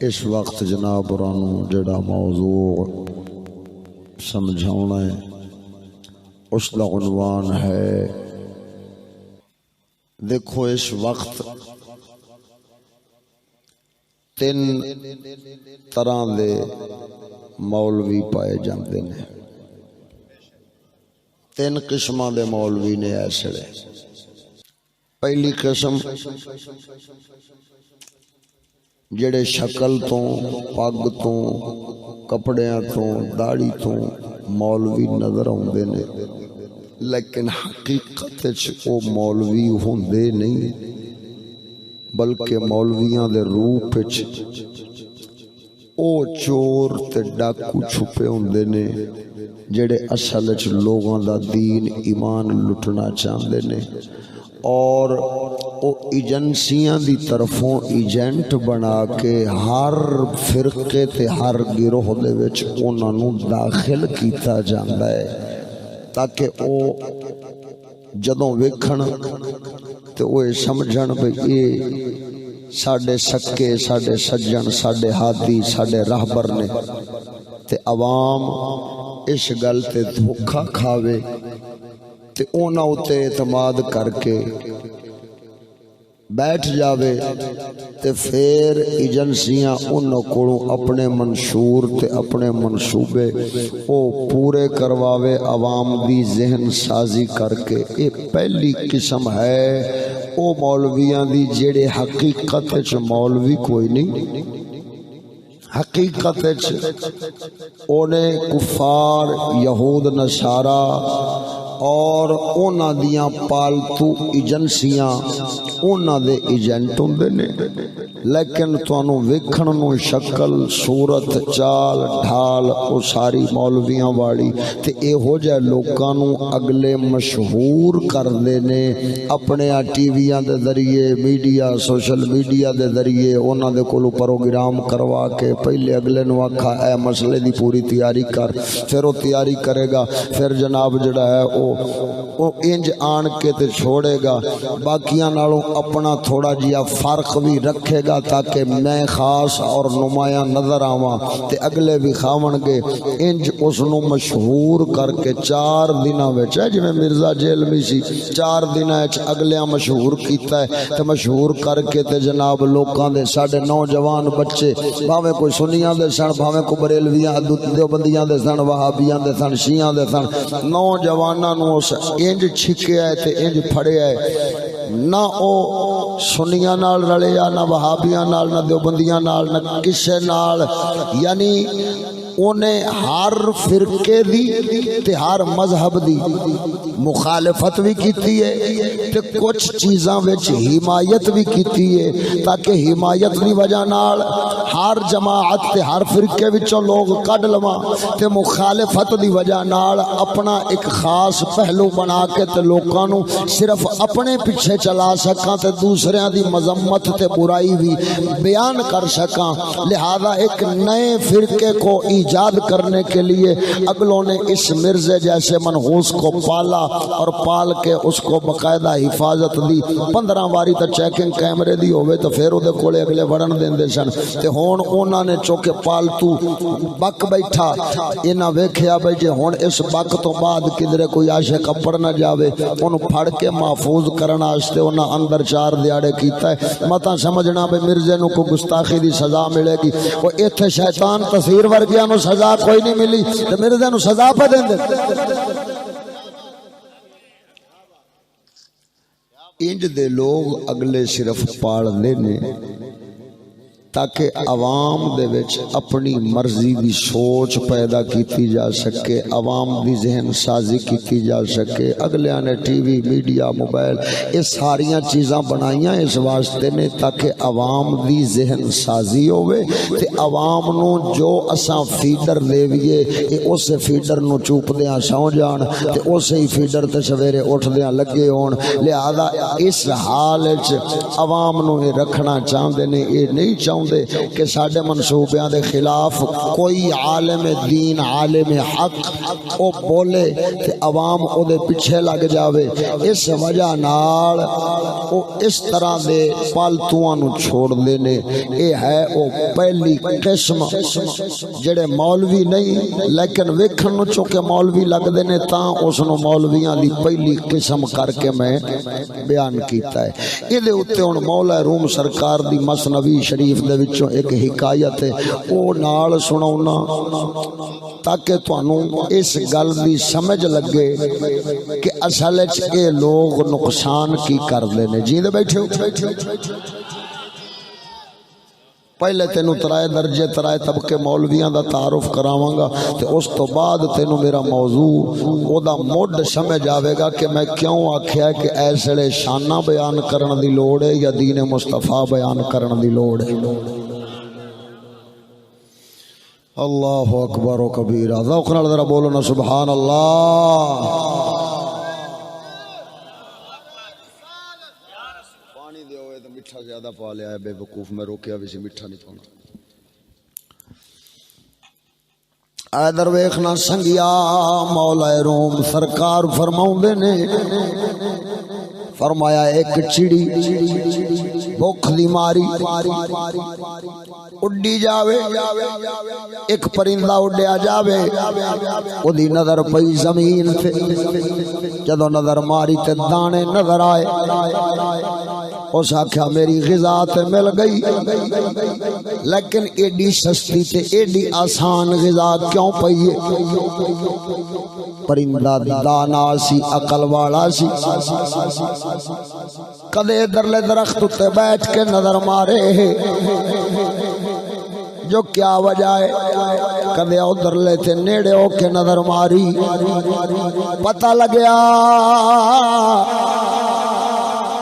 اس وقت جناب رانو جڑا موضوع سمجھاؤنا ہے اس کا عنوان ہے دیکھو اس وقت تین طرح دے مولوی پائے جاندے نے، تین قسماں دے مولوی نے ایسے۔ پہلی قسم جڑے شکل تو پگ تو کپڑیاں تو داڑھی تو مولوی نظر آندے نے لیکن حقیقت وچ او مولوی ہوندے نہیں، بلکہ مولویاں دے روپ وچ او چور تے ڈاکو چھپے ہوندے نے جڑے اصل وچ لوگاں دا دین ایمان لٹنا چاہندے نے، اور او ایجنسیاں دی طرفوں ایجنٹ بنا کے ہر فرقے تے ہر گروہ دے وچ انہاں نوں داخل کیتا جاندا ہے تاکہ او جدوں ویکھن تے او سمجھن بھئی اے ساڈے سکے ساڈے سجن ساڈے ہادی ساڈے راہبر نے، تے عوام اس گل تے دھوکا کھاوے تے اونا اتے اعتماد کر کے بیٹھ جاوے تے پھر ایجنسیاں انہوں کو اپنے منشور تے اپنے منصوبے او پورے کرواوے عوام دی ذہن سازی کر کے۔ یہ پہلی قسم ہے او مولویاں دی جڑے حقیقت وچ مولوی کوئی نہیں، حقیقت وچ اونے کفار یہود نصارا اور اونا دیاں پالتو ایجنسیاں اونا دے ایجنٹ ہوندے نے، لیکن توانو ویکھن نو شکل صورت چال ڈھال او ساری مولویاں والی تے اے ہو جائے لوکاں نو اگلے مشہور کر دے نے اپنے ٹی ویاں دے ذریعے میڈیا سوشل میڈیا دے ذریعے اونا دے کولو پروگرام کروا کے پہلے اگلے نو آکھا اے مسئلے دی پوری تیاری کر، پھر وہ تیاری کرے گا، پھر جناب جڑا ہے او انج آن کے تے چھوڑے گا، باقیاں نالوں اپنا تھوڑا جیا فرق بھی رکھے گا تاکہ میں خاص اور نمایاں نظر آواں تے اگلے بھی کھاون گے، انج اس نو مشہور کر کے 4 دناں وچ ہے جویں مرزا جیلمی سی 4 دناں وچ اگلیاں مشہور کیتا ہے تے مشہور کر کے تے جناب لوکاں دے ساڈے نوجوان بچے بھاویں کوئی سنیاں دے سن بھاویں کوئی بریلویاں دیوبندیاں دے سن وہابیاں دے سن شیعاں دے سن، نوجواناں نو اس انج چھکیا ہے تے انج پھڑیا ہے، نہ او سنیاں نال رلیا نہ وہابیاں نال نہ دیوبندیاں نال نہ کسے نال، یعنی انہیں ہر فرقے دی تے ہر مذہب دی مخالفت بھی کیتی ہے تے کچھ چیزاں وچ حمایت بھی کیتی ہے تاکہ حمایت دی وجہ نال ہر جماعت تے ہر فرقے وچوں لوگ کڈ لواں تے مخالفت دی وجہ نال اپنا ایک خاص پہلو بنا کے تے لوکاں نوں صرف اپنے پیچھے چلا سکاں تے دوسریاں دی مذمت تے برائی بھی بیان کر سکاں، لہذا ایک نئے فرقے کو ایجاد کرنے کے لیے اگلوں نے اس مرزے جیسے منحوس کو پالا اور پال کے اس کو باقاعدہ حفاظت دی، 15 واری تا چیکنگ کیمرے دی ہوئے تو پھر وہ دے کولے اگلے وڑن دیندے سن تے ہون اونا نے چوکے پالتو بک بیٹھا انہاں ویکھیا بھئی جے ہون اس بک تو بعد کدھرے کوئی عاشق اپڑ نہ جاوے انہوں پھڑ کے محفوظ کرنا آستے انہاں اندر 4 دیاڑے کیتا ہے، متا سمجھنا بھئی مرزے نو کو گستاخی دی سزا ملے گی، وہ ایتھے شیطان تصویر ورگیاں نو سزا کوئی نہیں ملی تو مرزے نو سزا پہ دیں دے۔ انج دے لوگ اگلے صرف پاڑ لینے تاکہ عوام دے وچ اپنی مرضی دی سوچ پیدا کیتی جا سکے، عوام دی ذہن سازی کیتی جا سکے، اگلیاں نے ٹی وی میڈیا موبائل یہ ساریاں چیزاں بنائیاں اس واسطے نے تاکہ عوام دی ذہن سازی ہوئے تے عوام نو جو اساں فیڈر لیویے اس فیڈر نو چوپ دیاں سو جان تے اسے ہی فیڈر تے سویرے اٹھ دیاں لگے ہون، لہذا اس حال وچ عوام نو یہ رکھنا چاہندے نے، یہ نہیں چاہندے چاہتے کہ ساڈے منصوبیاں دے خلاف کوئی عالم دین عالم حق او بولے تے عوام او دے پیچھے لگ جاوے، اس وجہ نال او اس طرح دے پالتواں نو چھوڑ دینے۔ اے ہے او پہلی قسم جڑے مولوی نہیں لیکن ویکھن نو چونکہ مولوی لگدے نے تاں اس نو مولویاں دی پہلی قسم کر کے میں بیان کیتا ہے۔ اے دے اوتے ہن مولا روم سرکار دی مثنوی شریف دے وچوں ایک حکایت ہے، او نال سناونا تاکہ تانوں اس گل دی سمجھ لگے کہ اصل وچ اے لوگ نقصان کی کردے نے۔ جیندے بیٹھے ہو؟ پہلے تینوں ترائے درجے ترائے طبقے مولویاں دا تعارف کراواں گا تے اس تو بعد تینوں میرا موضوع او دا مڈ سمجھ آوے گا کہ میں کیوں آکھیا ہے کہ ایسے شانہ بیان کرن دی لوڑ ہے یا دین مصطفیٰ بیان کرن دی لوڑ ہے۔ اللہ اکبر و کبیرہ، ذوق نال ذرا بولو نا سبحان اللہ۔ میٹھا زیادہ پا لیا ہے بے وقوف، میں روکیا بھی سی میٹھا نہیں پانا۔ ادھر ویکھنا سنگیا، مولا روم سرکار فرماؤندے نے، فرمایا ایک چڑی بھوک دی ماری اڈی جاوے، ایک پرندہ اڈیا جاوے، او دی نظر پئی زمین تے، جدو نظر ماری تے دانے نظر آئے، اس آکھیا میری غذا تے مل گئی، لیکن ایڈی سستی تے ایڈی آسان غذا کیوں پئی ہے؟ پرندہ دانا سی، عقل والا سی، کدے درلے درخت تے بیٹھ کے نظر مارے جو کیا وجہ ہے، کدے ادھر لے تے نیڑے ہو کے نظر ماری، پتہ لگیا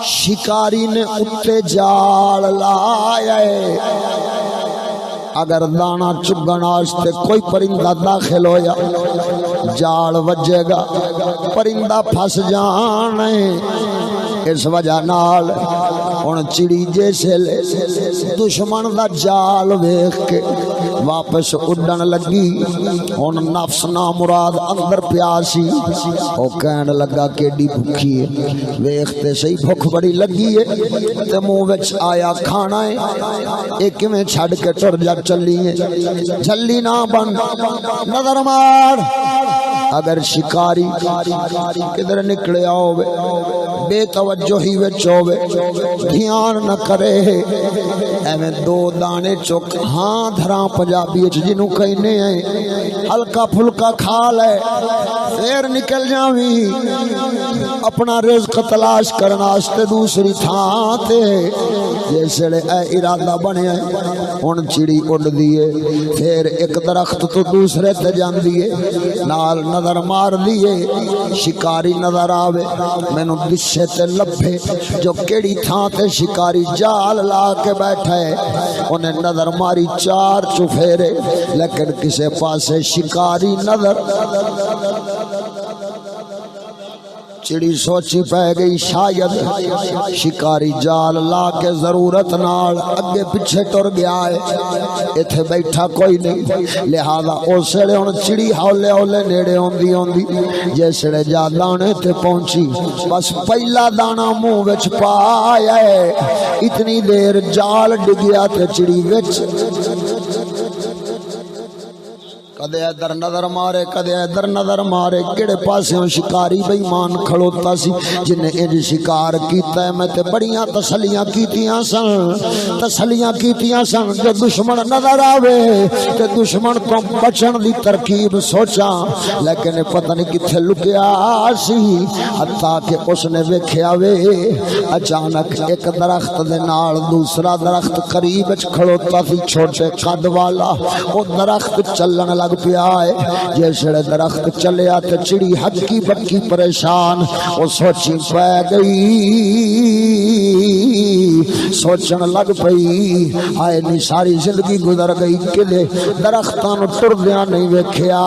شکاری نے اتے جال لایا ہے، اگر دانا چگن واسطے کوئی پرندہ داخل ہویا جال وجے گا، پرندہ پھس جانے۔ اس وجہ نال ہن چڑی جیسے دشمن دا جال ویکھ کے واپس اڈن لگی، ہن نفس نامراد اندر پیاسی، او کہن لگا کیڈی بھوکی ہے، ویکھتے صحیح بھوک بڑی لگی ہے تے منہ وچ آیا کھانا ہے، اے کیویں چھڈ کے ٹر جا چلی ہے، جھلی نہ بن، نظر مار، اگر شکاری کدھر نکلیا ہوئے بے توجہی وچ ہوئے دھیان نہ کرے، ایویں دو دانے چک ہاں دھراں پنجابی وچ جنوں کہنے ہیں ہلکا پھلکا کھا لے پھر نکل جاویں اپنا رزق تلاش کرن واسطے دوسری تھاں تے، جیسے اے ارادہ بنیا ہن چڑی اڈ دیے، پھر ایک درخت تو دوسرے تے جاندی ہے، نال نظر مار دیے، شکاری نظر آوے، مینوں دشے تے لبھے جو کیڑی تھاں تے شکاری جال لا کے بیٹھا ہے، انہیں نظر ماری چار چفیرے، لیکن کسے پاسے شکاری نظر، چڑی سوچی پہ گئی شاید شکاری جال لا کے ضرورت نال اگے پیچھے ٹر گیا ہے، ایتھے بیٹھا کوئی نہیں، لہذا اسے ہن چڑی ہولے ہولے نیڑے ہوندی ہوندی جیسے جا دانے تے پہنچی، بس پہلا دانا منہ وچ پایا ہے، اتنی دیر جال ڈگیا تے چڑی وچ، کدے ادھر نظر مارے کدے ادھر نظر مارے، کیڑے پاسوں شکاری بے ایمان کھڑوتا سی جنہیں انج شکار کیتا ہے، میں تے بڑیاں تسلیاں کیتیاں سن جو دشمن نظر آوے تے دشمن تو بچن دی ترکیب سوچا، لیکن پتہ نہیں کتھے لکیا سی، حتیٰ کہ اس نے ویکھیا وے اچانک ایک درخت دے نال دوسرا درخت قریب وچ کھڑوتا سی چھوٹے قد والا، او درخت چلن لگ پیا ہے، جیسے درخت چلیا تے چڑی ہکی بکی پریشان، وہ سوچی پہ گئی سوچن لگ پئی ہائے نی ساری زندگی گزر گئی کدے درختاں نو ٹردیاں نہیں ویکھیا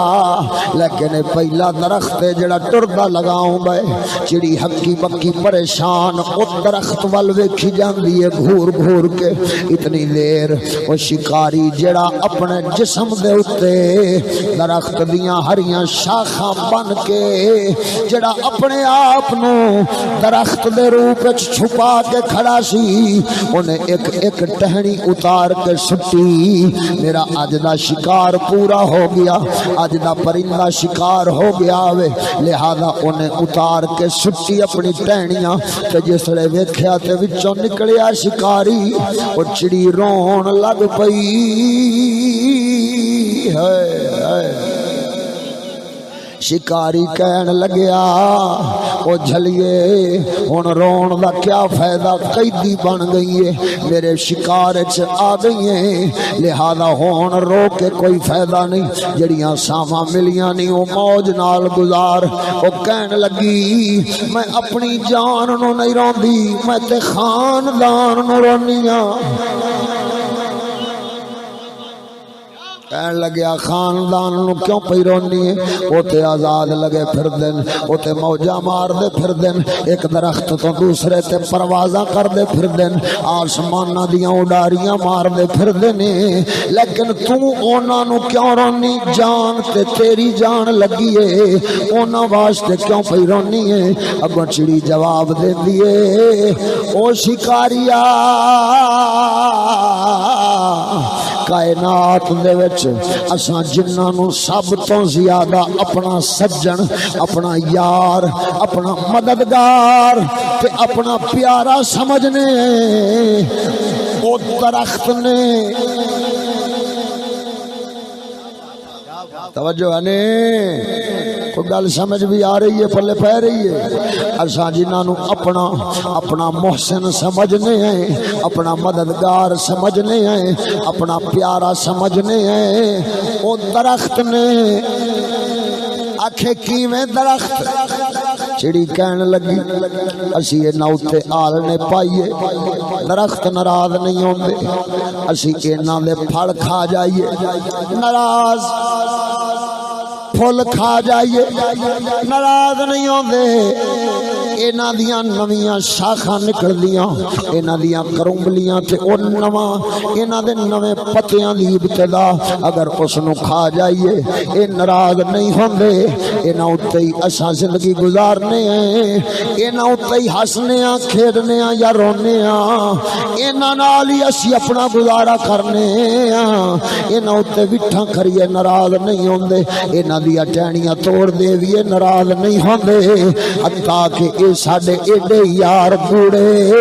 لیکن پہلا درخت ہے جڑا ٹردا لگاؤں گئے چڑی ہکی بکی پریشان او درخت وال ویکھی جاندی ہے گھور گھور کے اتنی دیر او شکاری جڑا اپنے جسم دے اتے درخت دیاں ہریاں شاخاں بن کے جڑا اپنے آپ نو درخت دے روپ وچ چھپا کے کھڑا سی انہیں ایک ایک ٹہنی اتار کے سٹی میرا اج دا شکار پورا ہو گیا اج دا پرندہ شکار ہو گیا وے لہذا انہیں اتار کے سٹی اپنی ٹہنیاں تے جس لے ویکھیا تے وچوں نکلیا شکاری اور چڑی رون لگ پئی ہے شکاری کہن لگیا او جھلیے ہن رون دا کیا فائدہ قیدی بن گئی ہے میرے شکار چ آ گئی ہیں لہذا ہن رو کے کوئی فائدہ نہیں جڑیاں ساواں ملیاں نہیں او موج نال گزار او کہن لگی میں اپنی جان نو نہیں روندی میں تے خاندان نو رونی ہاں کہن لگیا خاندان نو کیوں پئی رونی ہے او تے آزاد لگے پھر دن او تے موجاں مار دے پھر دن ایک درخت تو دوسرے تے پروازاں کر دے پھر دن آسماناں دیاں اڈاریاں مار دے پھر دن لیکن تو انہاں نو کیوں رونی جان تے تیری جان لگی ہے انہاں واسطے کیوں پئی رونی ہے اگوں چڑی جواب دیندی ہے او شکاریا کائنات دے وچ اساں جنہاں نو سب تو زیادہ اپنا سجن اپنا یار اپنا مددگار تے اپنا پیارا سمجھنے او درخت نے توجہ ہے کوئی گل سمجھ بھی آ رہی ہے پلے پہ رہی ہے اساں جنہاں نو اپنا محسن سمجھنے ہیں اپنا مددگار سمجھنے ہیں اپنا پیارا سمجھنے ہیں او درخت نے آکھے کیویں درخت چڑی کہن لگی اسی انہاں اُتے آلنے پائیے درخت ناراض نہیں ہوندے اسی انہاں دے پھل کھا جائیے ناراض پھل کھا جائیے ناراض نہیں ہوندے انہاں دیاں نویاں شاخاں نکل دیاں انہاں دیاں کرمبلیاں تے او نواں انہاں دے نویں پتیاں دی ابتدا اگر اس نو کھا جائیے اے ناراض نہیں ہوندے انہاں اُتے ہی اساں زندگی گزارنے ہیں انہاں اُتے ہی ہسنے ہاں کھیڈنے ہاں یا رونے ہاں انہاں نال ہی اسی اپنا گزارا کرنے ہاں انہاں اُتے وٹھاں کھڑیے ناراض نہیں ہوندے انہاں دیاں ٹہنیاں توڑ دے وی ناراض نہیں ہوندے حتیٰ کہ اے ساڈے ایڈے یار بوڑے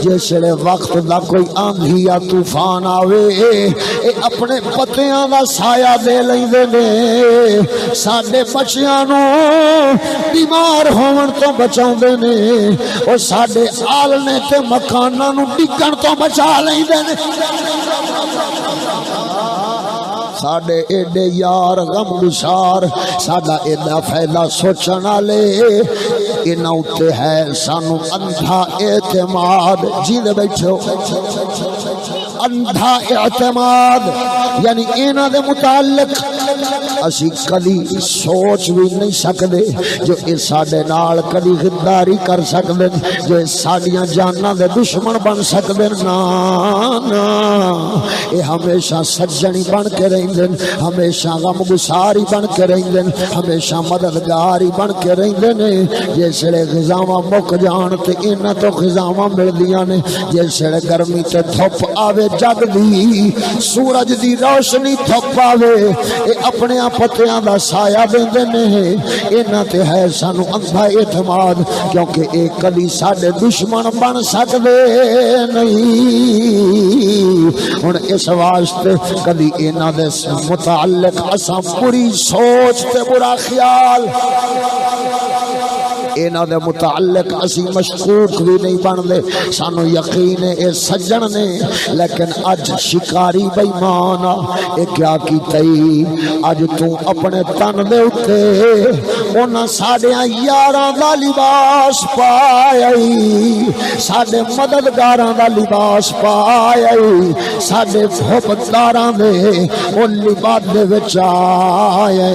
جسے وقت دا کوئی آندھی یا طوفان آوے اے اپنے پتیاں دا سایہ دے لیندے نے ساڈے بچیاں نو بیمار ہون تو بچاوندے نے او ساڈے آلنے تے مکاناں نو ڈگن تو بچا لیندے نے ساڈے ایڈے یار غم گسار ساڈا ایڈا فائدہ سوچن والے انہاں اُتے ہے سانو اندھا اعتماد جی دے بیٹھو اندھا اعتماد یعنی انہاں دے متعلق اسی کدی سوچ بھی نہیں سکدے جو اے ساڈے نال کدی غداری کر سکدے جو اے ساڈیاں جاناں دے دشمن بن سکدے نا نا اے ہمیشہ سجنی بن کے رہندے ہمیشہ غم گساری بن کے رہندے ہمیشہ مددگاری بن کے رہندے نے جسے غذاواں مک جان تے انہاں تو غذاواں ملدیاں نے جسے گرمی تے دھوپ آوے جگ دی سورج دی روشنی دھوپ آوے اے اپنے پتیاں دا سایہ دیندے نے انہاں تے ہے سانو اندھا اعتماد کیونکہ اے کدی ساڈے دشمن بن سکدے نہیں ہن اس واسطے کدی انہاں دے متعلق اساں بری سوچ تے برا خیال انہاں دے متعلق اسی مشکوک بھی نہیں بندے سانو یقین اے سجن نے لیکن اج شکاری بے ایمان اے کیا کیتئی اج تو اپنے تن دے اوتے انہاں ساڈیاں یاراں دا لباس پایا ساڈے مددگاراں دا لباس پایا ساڈے بھوپداراں دے او لباس دے وچ آیا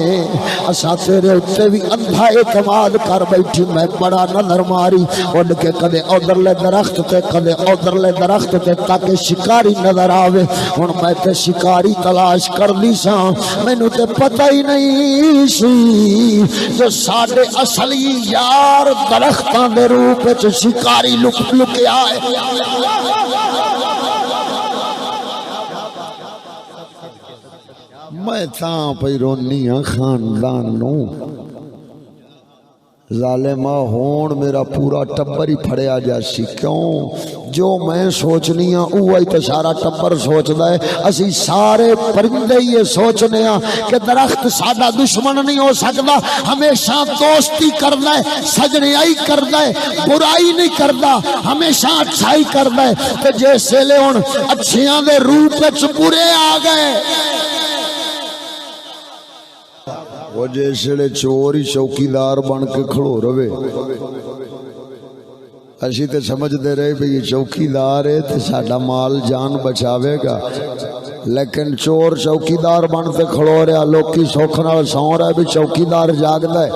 اساں تیرے اوتے بھی اندھا اعتماد کر بیٹھی میں بڑا نظر ماری اڑ کے کدے ادھرلے درخت تے کدے ادھرلے درخت تے تاکہ شکاری نظر آوے ہن میں تے شکاری تلاش کردی ساں مینوں تے پتہ ہی نہیں سی جو ساڈے اصلی یار درختاں دے روپ وچ شکاری لک لکیا ہے میں تاں پئی رونی ہاں خاندان نوں ظالمہ ہون میرا پورا ٹبر ہی پھڑیا جاسی کیوں جو میں سوچنی ہاں اوہی تے سارا ٹبر سوچدا ہے اسی سارے پرندے یہ سوچنے ہاں کہ درخت ساڈا دشمن نہیں ہو سکدا ہمیشہ دوستی کردا ہے سجنیائی کردا ہے برائی نہیں کردا ہمیشہ اچھائی کردا ہے تے جس ویلے ہن اچھیاں دے روپ وچ برے آ گئے وہ جیسے چور ہی چوکیدار بن کے کھڑو روے اسی تے سمجھ دے رہے بھی یہ چوکیدار ہے تے ساڈا مال جان بچاوے گا لیکن چور چوکیدار بن کے کھڑو رہا لوکی سوکھ نال سو رہا بھی چوکیدار جاگدا ہے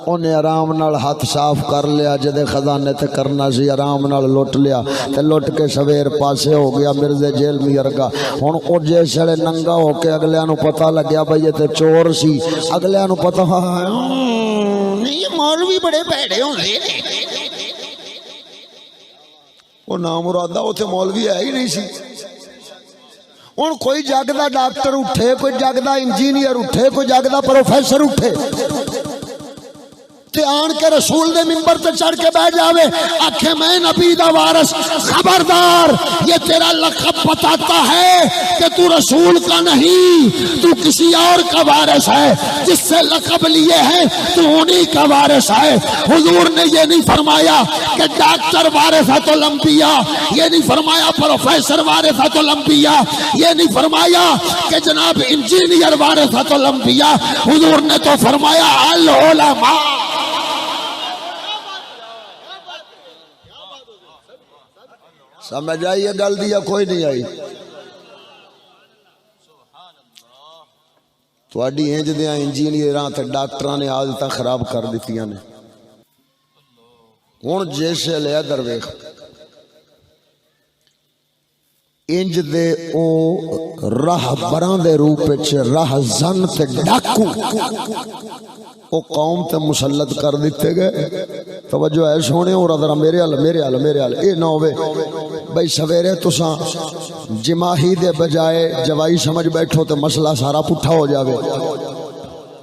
انہیں آرام نال ہاتھ صاف کر لیا جدے خزانے تے کرنا سی آرام نال لٹ لیا تے لٹ کے سویر پاسے ہو گیا مرزے جیل میں ارگا ہن او جیسے ننگا ہو کے اگلیاں نو پتہ لگیا بھئی یہ تے چور سی اگلیاں نو پتہ یہ مولوی بڑے بھڑے ہوندے نے او نامرادا اوتھے مولوی ہے ہی نہیں سی ہن کوئی جاگدا ڈاکٹر اٹھے کوئی جاگدا انجینئر اٹھے کوئی جاگدا پروفیسر اٹھے تے آن کے رسول دے منبر تے چڑھ کے بیٹھ جاوے آکھے میں نبی دا وارث خبردار یہ تیرا لقب بتاتا ہے کہ تو رسول کا نہیں تو کسی اور کا وارث ہے جس سے لقب لیے ہیں تو انہی کا وارث ہے حضور نے یہ نہیں فرمایا کہ ڈاکٹر وارثۃ الانبیاء یہ نہیں فرمایا پروفیسر وارثۃ الانبیاء یہ نہیں فرمایا کہ جناب انجینئر وارثۃ الانبیاء حضور نے تو فرمایا العلماء سمجھ آئی یہ گل دیا کوئی نہیں آئی تواڈی انج دیاں انجینئراں تے ڈاکٹراں نے عادتاں خراب کر دتیاں نے ہن جیسے لے ادھر ویکھ انج دے او راہبراں دے روپ وچ راہزن تے ڈاکو او قوم تے مسلط کر دیتے گئے توجہ ہے سونے اور ذرا میرے حال اے نہ ہوے بھئی سویرے تساں جماہی دے بجائے جوائی سمجھ بیٹھو تے مسئلہ سارا پٹھا ہو جاوے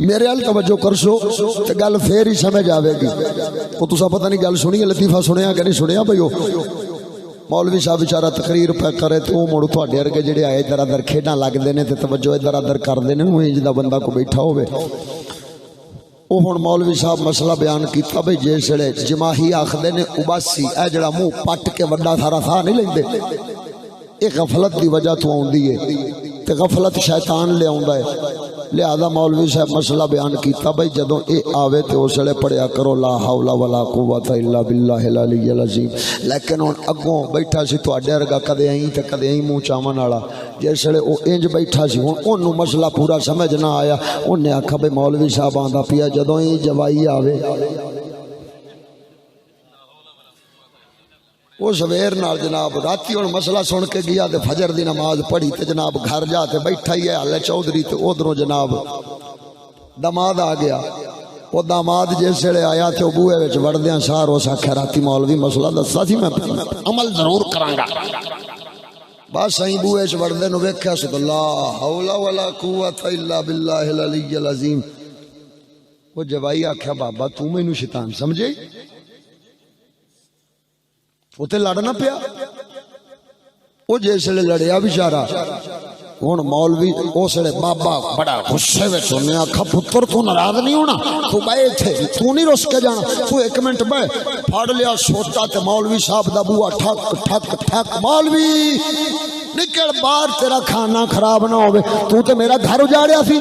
میرے حال توجہ کرسو تے گل پھر ہی سمجھ آوے گی او تساں پتہ نہیں گل سنی لطیفہ سنیا کہ نہیں سنیا بھئی مولوی صاحب بیچارہ تقریر پہ کرے تو وہ مڑ تھوڑے ورگے جڑے آئے ادھر ادھر کھیڈاں لگدے نے تے توجہ ادھر ادھر کردے نے انج دا بندہ کو بیٹھا ہوے او ہن مولوی صاحب مسئلہ بیان کیتا بھئی جیسے جماہی آکھدے نے اباسی اے جڑا منہ پٹ کے وڈا سارا تھا نہیں لیندے اے غفلت دی وجہ تو اوندی ہے تے غفلت شیطان لے آوندا ہے لہذا مولوی صاحب مسئلہ بیان کیتا بھئی جدوں اے آوے تے اسلے پڑھیا کرو لا حول ولا قوت الا باللہ العلی العظیم لیکن ہن اگوں بیٹھا سی تواڈے ورگا کدے ایں تے کدے ایں منہ چاون والا جیسے او انج بیٹھا سی ہن اونوں مسئلہ پورا سمجھ نہ آیا اونے آکھا بھئی مولوی صاحب آندا پیا جدوں ایں جوائی آوے وہ سویر نال جناب راتی ہن مسئلہ سن کے گیا تے فجر دی نماز پڑھی تے جناب گھر جا تے بیٹھا ہی ہے حالے چودھری تے ادھروں جناب داماد آ گیا وہ داماد جس ویلے آیا تے او بوئے وچ وڑدیاں سار اس آکھیا راتی مولوی مسئلہ دسا سی میں عمل ضرور کراں گا بس صحیح بوئے وچ وڑدے نو ویکھیا سبحان اللہ حول ولا قوت الا باللہ العلی العظیم وہ جوائی آکھیا بابا تو مینوں شیطان سمجھے وہ تے لڑنا پیا وہ جیسے لڑیا بیچارہ ہوں مولوی اس ویلے بابا بڑا غصے میں سننے آخا پتر تو ناراض نہیں ہونا تو بہ اتنے تو نہیں رس کے جانا تو ایک منٹ بہ پھڑ لیا سوٹا تے مولوی صاحب دا بوا ٹھک ٹھک ٹھک مولوی نکل باہر تیرا کھانا خراب نہ ہوئے تو تے میرا گھر اجاڑیا سی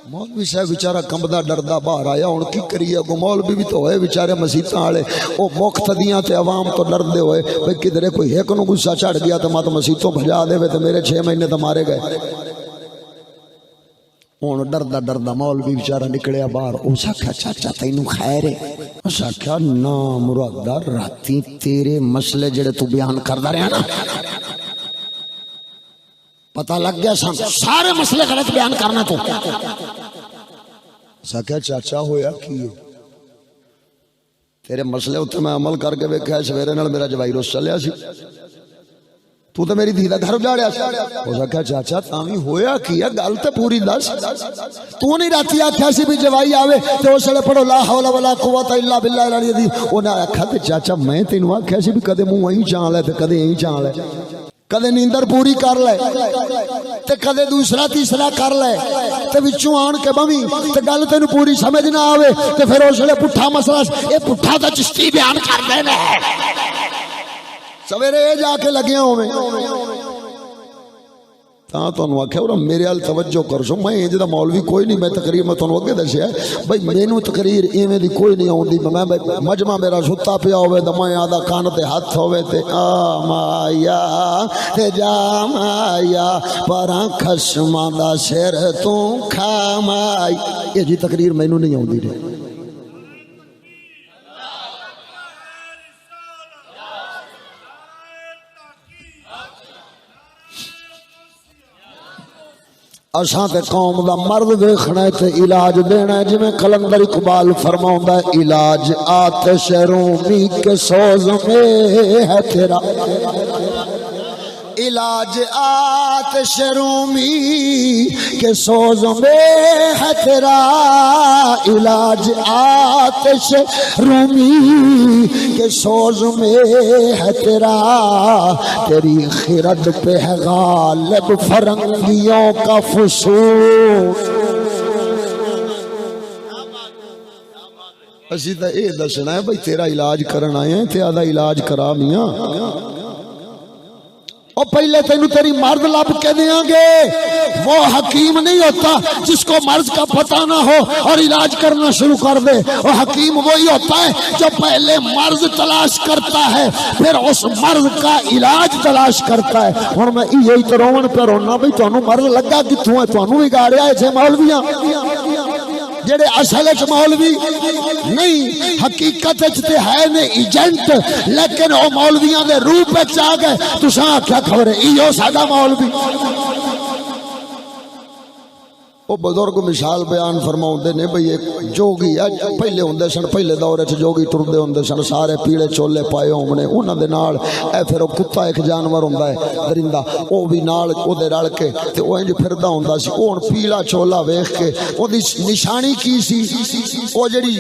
مولوی صاحب بیچارہ کمبدا ڈردا باہر آیا ہوں کی کریے اگو مولوی بھی تو ہوئے بیچارے مسیتاں والے وہ مقتدیاں تے عوام تو ڈردے ہوئے بھئی کدھرے کوئی ایک نو غصہ چڑھ گیا تو مت مسیتوں بھجا دے تو میرے 6 مہینے تو مارے گئے ہوں ڈردا ڈردا مولوی بیچارہ نکلیا باہر اس آخیا چاچا تینوں خیر ہے اس آخیا نا مرادہ راتی تیرے مسئلے جڑے تو بیان کردا رہا نا پتہ لگ گیا سن سارے مسئلے غلط بیان کرنا تو سکیا چاچا ہویا کی تیرے مسئلے اتنے میں عمل کر کے ویکھیا سویرے نال میرا جوائی روس چلیا سی تو تے میری دھی دا گھر اجاڑیا سی او سکیا چاچا تاویں ہویا کی ہے گل تے پوری دس تو نہیں راتی آکھیا سی بھی جوائی آوے تے اس ویلے پڑھو لا حول ولا قوت الا باللہ العلی العظیم انہاں آکھیا تے چاچا میں تینوں آکھیا سی بھی کدے منہ ایں چان لے تے کدے ایں چان لے کدے نیندر پوری کر لے تے کدے دوسرا تیسرا کر لے تے وچوں آن کے بویں تے گل تینوں پوری سمجھ نہ آوے تے پھر اس ویلے پٹھا مسئلہ اے پٹھا تے چشتی بیان کر دے نے سویرے اے جا کے لگے ہوویں تاں تانوں آکھیا اور میرے ال توجہ کر سو میں انج دا مولوی کوئی نہیں میں تقریر میں تانوں اگے دسیا بھئی مینوں تقریر ایویں دی کوئی نہیں اوندی میں مجمع میرا ستا پیا ہوے تے میں آدا کان تے ہاتھ ہوے تے آ مایا تے جا مایا پراں خشماں دا سر تو کھا مائی اے جی تقریر مینوں نہیں اوندی تے اساں تے قوم دا مرد دیکھنا ہے تے علاج دینا ہے جویں قلندر اقبال فرماوندا ہے علاج آتش رومی کے سوز میں ہے تیرا علاج آتش رومی کے سوز میں ہے تیرا علاج آتش رومی کے سوز میں ہے تیرا تیری خرد پہ ہے غالب فرنگیوں کا فسوس اسی تا اے دسنا ہے بھئی تیرا علاج کرن آئے ہیں تے آدھا علاج کرا میاں اور پہلے تینوں تیری مرد لب کے دیاں گے وہ حکیم نہیں ہوتا جس کو مرض کا پتہ نہ ہو اور علاج کرنا شروع کر دے اور حکیم وہی ہوتا ہے جو پہلے مرض تلاش کرتا ہے پھر اس مرض کا علاج تلاش کرتا ہے اور میں یہی تو رومن پہ رونا بھئی تو انہوں مرض لگا کتوں ہے تو انہوں ہی گاڑیا ہے چھے مولویاں جڑے اصل وچ مولوی نہیں حقیقت وچ تے ہے نے ایجنٹ لیکن او مولویاں دے روپ وچ آ گئے تساں کیا خبر ہے ایو ساڈا مولوی وہ بزرگ مثال بیان فرماؤندے نے بھئی ایک جوگی پہلے ہوندے سن پہلے دور وچ جوگی ٹردے ہوندے سن سارے پیڑے چولے پائے ہوندے انہاں دے نال اے پھر او کتا ایک جانور ہوندا ہے درندہ او بھی نال او دے رل کے تے او انج پھردا ہوندا سی او پیلا چولا ویکھ کے او دی نشانی کی سی او جڑی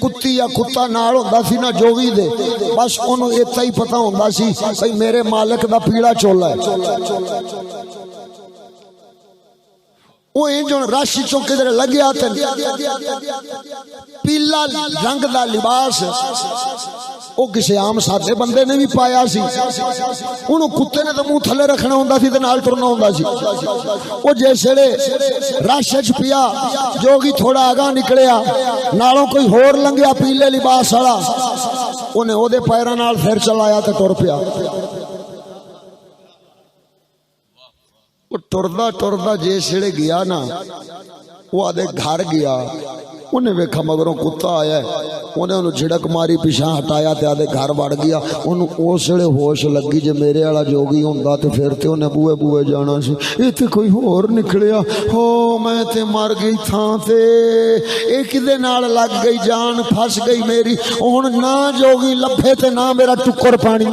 کتی یا کتا نال ہوندا سی نا جوگی دے بس اونوں ایتھے ہی پتہ ہوندا سی بھئی میرے مالک دا پیلا چولا ہے وہ جو رش چوکے جڑے لگے آتے پیلا رنگ دا لباس وہ کسی عام سادے بندے نے بھی پایا سی انہوں کتے نے تو منہ تھلے رکھنا ہوندا سی تے نال ٹرنا ہوندا سی وہ جیسے رش وچ پیا جوگی تھوڑا آگاں نکلیا نالوں کوئی ہور لنگیا پیلے لباس والا انہیں او دے پیراں نال پھر چلایا تے ٹر پیا وہ ٹردا ٹردا جیسے گیا نا وہ آدھے گھر گیا انہیں ویکھا مگروں کتا آیا ہے انہیں انہوں جھڑک ماری پیچھا ہٹایا تے آدھے گھر بڑھ گیا انہوں اوسڑے ہوش لگی جے میرے والا جوگی ہوندا تے پھر تے انہیں بوئے بوئے جانا سی اے تے کوئی اور نکلیا ہو میں تے مر گئی تھاں تے اے کدے نال لگ گئی جان پھس گئی میری ہن نہ جوگی لبھے تے نہ میرا ٹکر پانی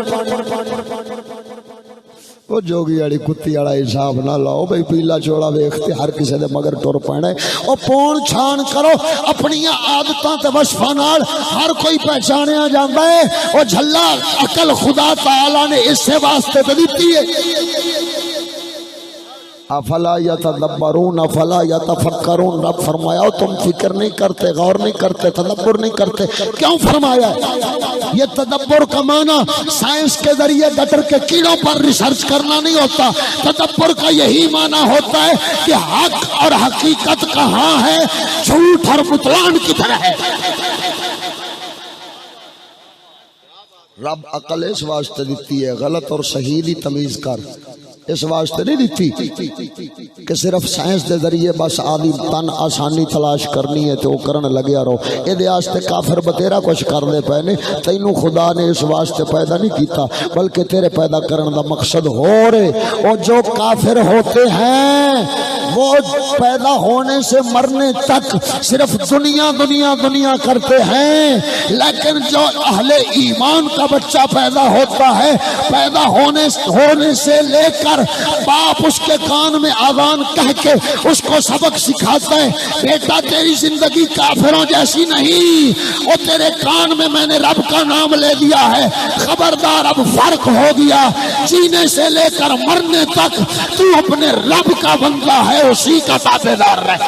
وہ جوگی والی کتی والا حساب نہ لاؤ بھئی پیلا چوڑا ویکھتے ہر کسی دے مگر ٹر پینا ہے او پون چھان کرو اپنی عادتاں تے وصفاں نال ہر کوئی پہچانیا جاندا ہے او جھلا عقل خدا تعالی نے اس سے واسطے تے دتی ہے افلا یتدبرون افلا یتفکرون، رب فرمایا تم فکر نہیں کرتے، غور نہیں کرتے، تدبر نہیں کرتے. کیوں فرمایا؟ یہ تدبر کا معنی سائنس کے ذریعے گٹر کے کیڑوں پر ریسرچ کرنا نہیں ہوتا. تدبر کا یہی معنی ہوتا ہے کہ حق اور حقیقت کہاں ہے، جھوٹ اور بطلان کدھر ہے. رب عقل اس واسطے دیتی ہے غلط اور صحیح دی تمیز کر، اس واسطے نہیں دیتی کہ صرف سائنس دے ذریعے بس آدھی تن آسانی تلاش کرنی ہے تو وہ کرن لگیا رہو. یہ واسطے کافر بتیرا کچھ کرنے پے نے، تینوں خدا نے اس واسطے پیدا نہیں کیتا بلکہ تیرے پیدا کرن دا مقصد ہو رہے. اور جو کافر ہوتے ہیں وہ پیدا ہونے سے مرنے تک صرف دنیا دنیا دنیا کرتے ہیں، لیکن جو اہل ایمان کا بچہ پیدا ہوتا ہے، پیدا ہونے سے لے کر باپ اس کے کان میں آذان کہہ کے اس کو سبق سکھاتا ہے، بیٹا تیری زندگی کافروں جیسی نہیں، اور تیرے کان میں نے رب کا نام لے دیا ہے، خبردار اب فرق ہو گیا، جینے سے لے کر مرنے تک تو اپنے رب کا بندہ ہے، اسی کا تابعدار رہے.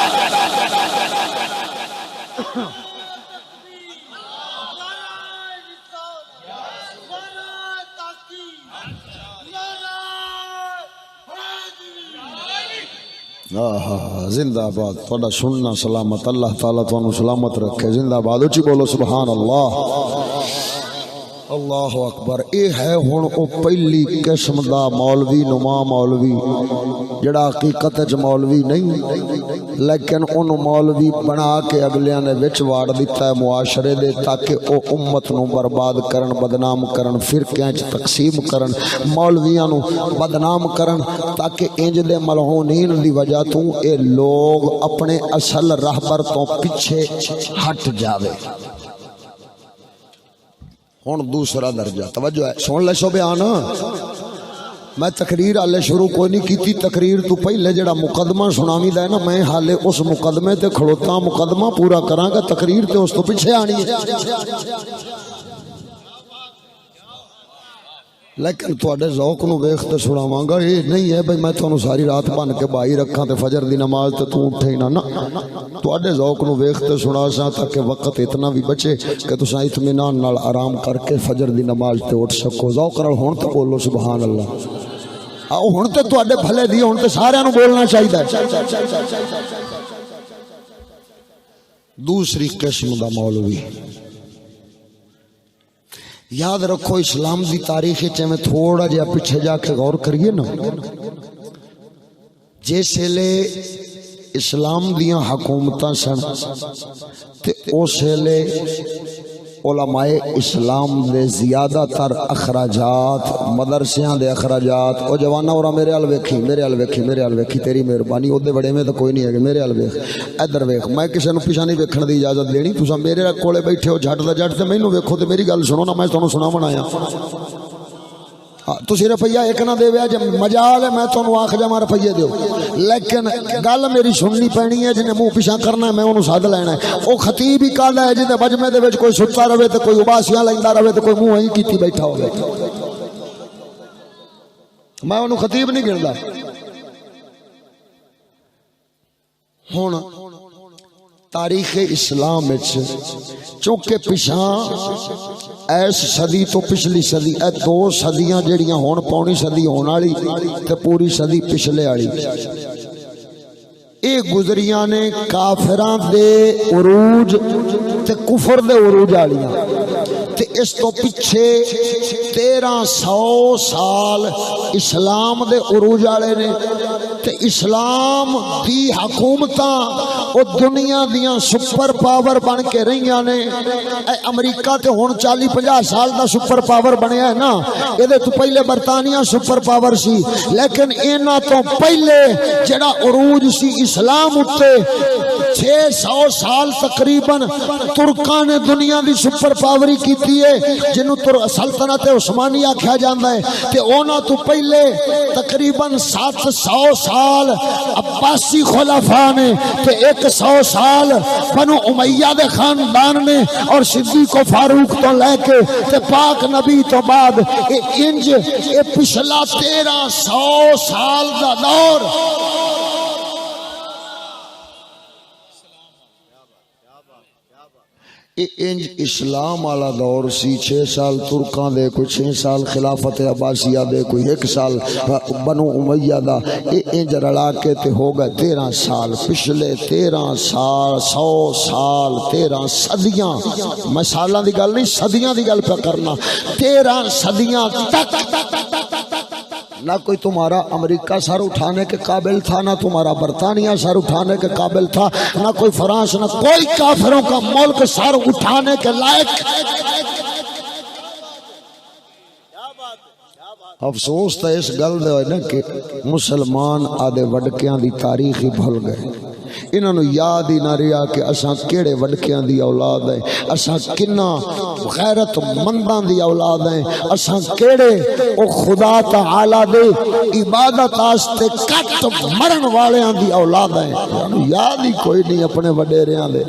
زندہ باد. تھوڑا سننا سلامت، اللہ تعالیٰ تمہیں سلامت رکھے. زندہ باد. اچھی بولو سبحان اللہ. اللہ اکبر. اے ہے ہن او پہلی قسم دا مولوی نما مولوی جڑا حقیقت وچ مولوی نہیں لیکن ان مولوی بنا کے اگلیاں نے وچ واڑ دیتا ہے معاشرے دے، تاکہ او امت نو برباد کرن، بدنام کرن، فرقیاں وچ تقسیم کرن، مولویاں نو بدنام کرن، تاکہ انج دے ملعونین دی وجہ تو اے لوگ اپنے اصل راہبر تو پیچھے ہٹ جاوے. ہن دوسرا درجہ توجہ ہے، سن لے سو بیان. میں تقریر حالے شروع کوئی نہیں کیتی، تقریر تو پہلے جڑا مقدمہ سناوی دا ہے نا، میں حالے اس مقدمے تے کھڑوتا، مقدمہ پورا کراں گا، تقریر تے اس تو پیچھے آنی ہے. لیکن تواڈے ذوق نو ویکھ تے سناواں گا. یہ نہیں ہے بھئی میں تانوں ساری رات بن کے بائی رکھاں تے فجر دی نماز تے تو اٹھے نہ، تواڈے ذوق نو ویکھ تے سنا ساں تاکہ وقت اتنا بھی بچے کہ تساں اطمینان نال آرام کر کے فجر دی نماز تے اٹھ سکو. ذوق نال ہن تے بولو سبحان اللہ. آؤ ہن تے تواڈے بھلے دی، ہن تے سارے نوں بولنا چاہیے. دوسری قسم دا مولوی، یاد رکھو اسلام دی تاریخ میں تھوڑا جہا پیچھے جا کے غور کریے نا، جیسے لے اسلام دیاں حکومتاں سن تے اسے لے علماء اسلام دے زیادہ تر اخراجات، مدرسیاں دے اخراجات. او جوانا اور میرے حال ویکھی، میرے حال ویکھی، میرے حال ویکھی، تیری مہربانی. اودے بڑے میں تو کوئی نہیں ہے، میرے حال ویکھ، ادھر ویکھ. میں کسے نو پیچھے نہیں ویکھن دی اجازت دینی. تساں میرے کولے بیٹھے ہو جھٹ دا جھٹ تے مینوں ویکھو تے میری گل سنو نا، میں تانوں سناون آیا. تسی روپیہ ایک نہ دے جب مجال ہے میں تانوں آکھ جاواں روپیے دیو، لیکن گل میری سننی پینی ہے. جنہیں منہ پیچھا کرنا ہے میں انہوں ساتھ لینا ہے. وہ خطیب ہی کہدا ہے جہدے بجمے دے وچ کوئی ستا رہے تے کوئی اباسیاں لیندا رہے تے کوئی منہ ہی کیتی بیٹھا ہوے. میں انہوں خطیب نہیں گندا. ہن تاریخ اسلام چونکہ پچھاں ایس صدی تو پچھلی صدی، اے دو صدیاں جڑیاں ہون پونی صدی ہون والی تے پوری صدی پچھلے والی، اے گزریاں نے کافراں دے عروج تے کفر دے عروج والیاں. تے اس تو پیچھے 1300 سال اسلام دے عروج والے نے. تے اسلام دی حکومتاں او دنیا دیاں سپر پاور بن کے رہیاں نے. اے امریکہ تے ہن 40-50 سال دا سپر پاور بنیا ہے نا، اے تو پہلے برطانیہ سپر پاور سی، لیکن انہاں تو پہلے جڑا عروج سی اسلام اتے 600 سال تقریباً ترکاں نے دنیا دی سپر پاوری کیتی ہے، جنوں سلطنت عثمانی آکھیا جاندا ہے. تے انہاں تو پہلے تقریباً 700 سال عباسی خلفاء نے تے 100 سال بنو امیہ دے خاندان نے، اور صدیق و فاروق تو لے کے تے پاک نبی تو بعد اے پچھلا 1300 سال دا دور انج اسلام والا دور سی 6 سال ترکاں دے کوئی 6 سال خلافت عباسیہ دے کوئی 1 سال بنو امیہ دا انج رلا کے تے ہو گئے 13 سال پچھلے 13 سال 100 سال 13 صدیاں میں سالاں دی گل نہیں صدیاں دی گل پہ کرنا 13 صدیاں تک نہ کوئی تمہارا امریکہ سر اٹھانے کے قابل تھا نہ تمہارا برطانیہ سر اٹھانے کے قابل تھا نہ کوئی فرانس نہ کوئی کافروں کا ملک سر اٹھانے کے لائق افسوس تھا اس گل دے ہوئے نا کہ مسلمان آدھے وڈکیاں دی تاریخ ہی بھول گئے انہوں نے یاد ہی نہ رہا کہ اساں کیڑے وڈکیاں دی اولاد ہیں اساں کنا غیرت منداں دی اولاد ہیں اساں کیڑے او خدا تعالی دے عبادت آستے کٹ مرن والیاں دی اولاد ہیں یاد ہی کوئی نہیں اپنے وڈیریاں دے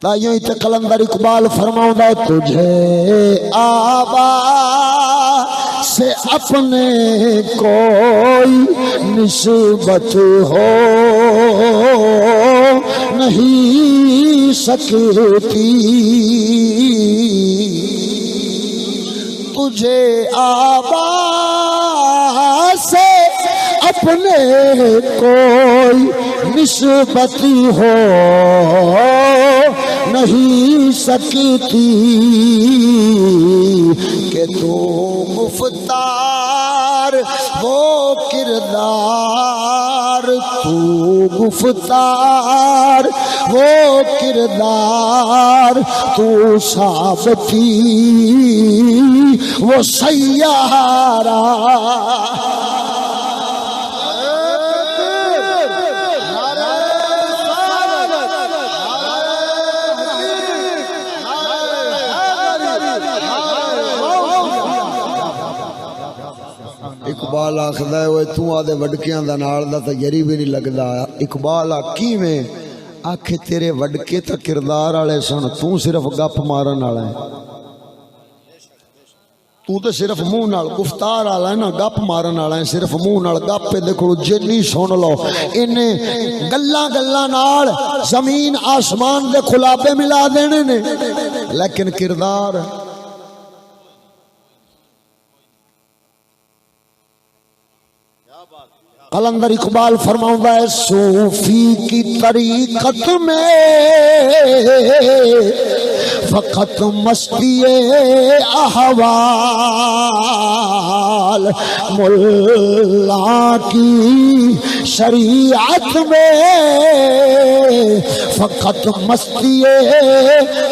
تائیوں تے قلندر اقبال فرماؤں ہے تجھے آبا سے اپنے کوئی نسبت ہو نہیں سکتی تجھے آبا سے اپنے کوئی نسبت ہو نہیں سکتی کہ تو گفتار وہ کردار تو گفتار وہ کردار تو ثابتی وہ سیارہ اقبال آخدا ہے وہ تو آدھے وڈکیاں دا نال دا تے یری بھی نہیں لگدا اقبال آکھی میں آکھے تیرے وڈکے تا کردار والے سن تو صرف گپ مارن والا ہے تو تے صرف منہ نال گفتار والا ہے نا گپ مارن والا ہے صرف منہ نال گپ پہ دیکھو جنی سن لو اینے گلاں گلاں نال زمین آسمان دے خلابے ملا دینے نے لیکن کردار قلندر اقبال فرماؤں ہے صوفی کی طریقت میں فقط مستی احوال ملا کی شریعت میں فقط مستی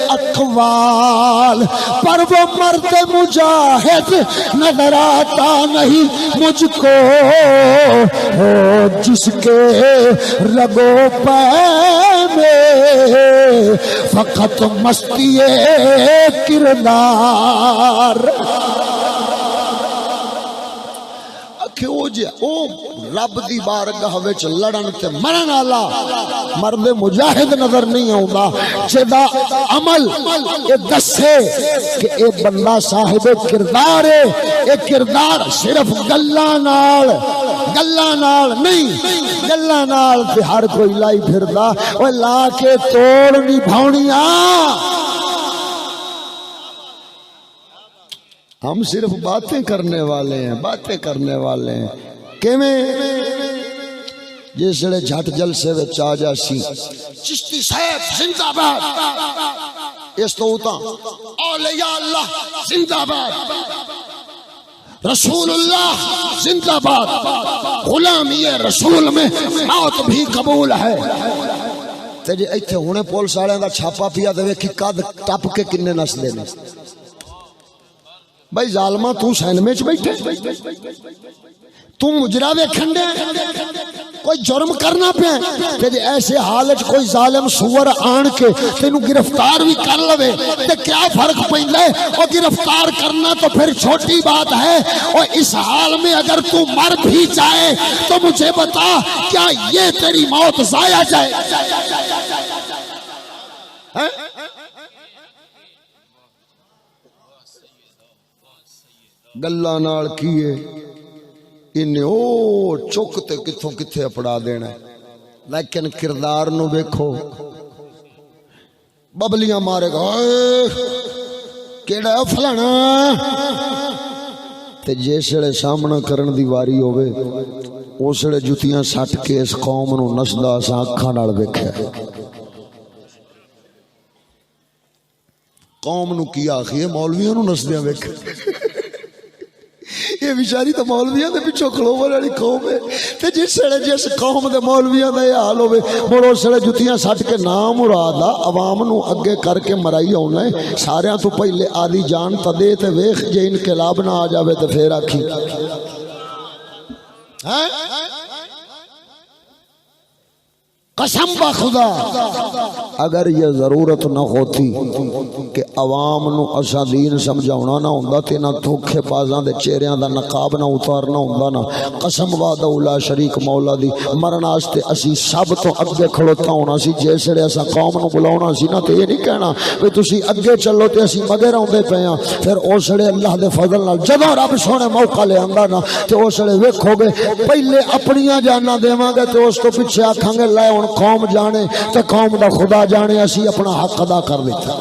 اقوال پر وہ مرد مجاہد نظر آتا نہیں مجھ کو جس کے رگو پے میں فقط مستی کردار او رب دی بارگاہ وچ لڑن تے مرن والا مرد مجاہد نظر نہیں آوندا جدا عمل اے دسے کہ اے بندہ صاحب کردار ہے اے کردار صرف گلاں نال نہیں گلاں نال تے ہر کوئی لائی پھردا او لا کے توڑ نہیں بھاونیاں ہم صرف باتیں کرنے والے ہیں کیویں جس لے جھٹ جلسے وچ آ جاسی چشتی صاحب زندہ باد اس تو ہوتا اولیاء اللہ زندہ باد رسول اللہ زندہ باد غلامی رسول میں موت بھی قبول ہے تے جے ایتھے ہونے پولیس والے دا چھاپا پیا تے ویکھی قد ٹپ کے کنے نس دے نے بھائی ظالمہ تو سینمے چ بیٹھے تو مجرا ویکھن دے کوئی جرم کرنا پیا تے ایسے حالت کوئی ظالم سور آن کے تینو گرفتار بھی کر لوے تے کیا فرق پیندا ہے او گرفتار کرنا تو پھر چھوٹی بات ہے اور اس حال میں اگر تو مر بھی جائے تو مجھے بتا کیا یہ تیری موت ضائع جائے گلاں نال کیے انہیں او چک تے کتھوں کتھے اپڑا دینا لیکن کردار نو ویکھو ببلیاں مارے گا کیڑا فلانا تے جسے سامنا کرن دی واری ہوئے اسے جتیاں سٹ کے اس قوم نو نسدا اساں اکھاں نال ویکھیا قوم نو کی آخی ہے مولویاں نو نسدیاں ویکھ یہ بیچاری تو مولویاں دے پیچھے کھلوون والی قوم ہے تے جس قوم دے مولویاں دا یہ حال ہوے مڑ اسے جتیاں سٹ کے نام مراد عوام نو اگے کر کے مرائی آنا ہے ساریاں تو پہلے آدھی جان تا دے تے ویکھ جے انقلاب نہ آ جاوے تے پھر آکھی قسم با خدا اگر یہ ضرورت نہ ہوتی کہ عوام نو اسا دین سمجھاونا نہ ہوندا تے نہ دھوکھے بازاں دے چہریاں دا نقاب نہ اتارنا ہوندا نا قسم وعدہ لا شریک مولا دی مرن واسطے اسی سب تو اگے کھڑوتا ہونا سی جسے اسا قوم نو بلاونا سی نا تے یہ نہیں کہنا کہ تسی اگے چلو تے اسی مگر آوندے پے ہاں پھر اسڑے اللہ دے فضل نال جدوں رب سونے موقع لے آندا نا تے اسڑے ویکھو گے پہلے اپنیاں جاناں دیواں گے تے اس تو پیچھے آکھاں گے لے ہن قوم جانے تے قوم دا خدا جانے اسی اپنا حق ادا کر دیتا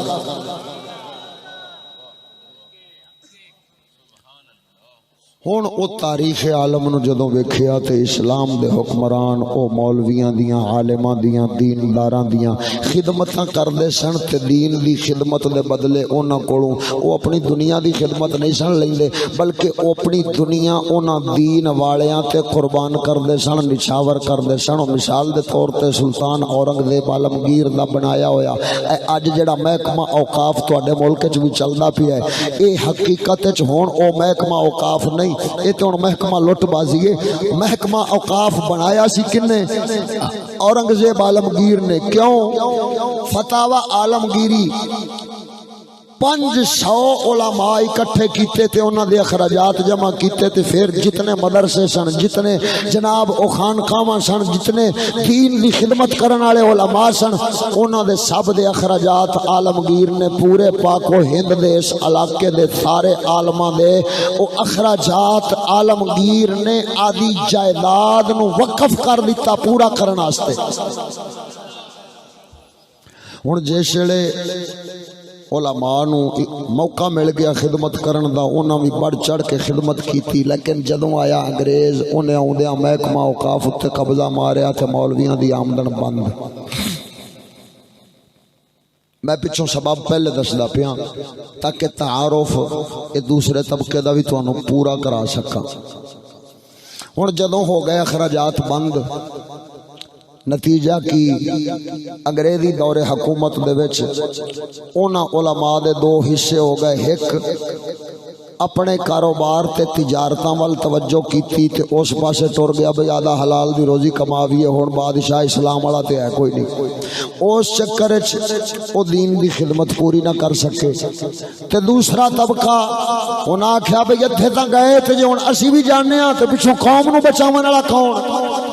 ہن او تاریخ عالم نو جدوں ویکھیا تے اسلام دے حکمران او مولویاں دیاں عالماں دیاں دینداراں دیاں خدمتاں کردے سن تے دین دی خدمت دے بدلے انہاں کولوں او اپنی دنیا دی خدمت نہیں سن لیندے بلکہ او اپنی دنیا انہاں دین والیاں تے قربان کردے سن نچھاور کردے سن مثال دے طور تے سلطان اورنگزیب عالمگیر دا بنایا ہویا اج جڑا محکمہ اوقاف تواڈے ملک وچ بھی چلدا پیا ہے اے حقیقت وچ ہن او محکمہ اوقاف نہیں یہ تو محکمہ لٹ بازی ہے محکمہ اوقاف بنایا سی کنے اورنگزیب عالمگیر نے کیوں فتاوی عالمگیری 500 علماء اکٹھے کیتے تے انہاں دے اخراجات جمع کیتے تے پھر جتنے مدرسے سن جتنے جناب او خانقاہاں سن جتنے دین دی خدمت کرن والے علماء سن انہاں دے سب دے اخراجات عالمگیر نے پورے پاک و ہند دے اس علاقے دے سارے عالماں دے او اخراجات عالمگیر نے آدھی جائیداد نو وقف کر دیتا پورا کرن واسطے ہن جسے علماء نو موقع مل گیا خدمت کرن دا انہاں بھی بڑھ چڑھ کے خدمت کیتی لیکن جدوں آیا انگریز انہیں آوندیاں محکمہ اوقاف تے قبضہ ماریا تے مولویاں دی آمدن بند میں پچھوں سبب پہلے دسدا پیاں تاکہ تعارف ایک دوسرے طبقے دا بھی تانوں پورا کرا سکاں ہن جدوں ہو گئے اخراجات بند نتیجہ کی انگریزی دور حکومت دے وچ انہاں علماء دے 2 حصے ہو گئے ایک اپنے کاروبار تے تجارتاں وال توجہ کیتی تے اس پاسے ٹر گیا بھئی آدھا حلال دی روزی کماویے ہن بادشاہ اسلام والا تے ہے کوئی نہیں اس چکر وچ او دین دی خدمت پوری نہ کر سکے تے دوسرا طبقہ انہاں آکھیا بھئی ایتھے تاں گئے تے جے ہن اسی بھی جاننے ہاں تے پچھوں قوم نو بچاون والا کون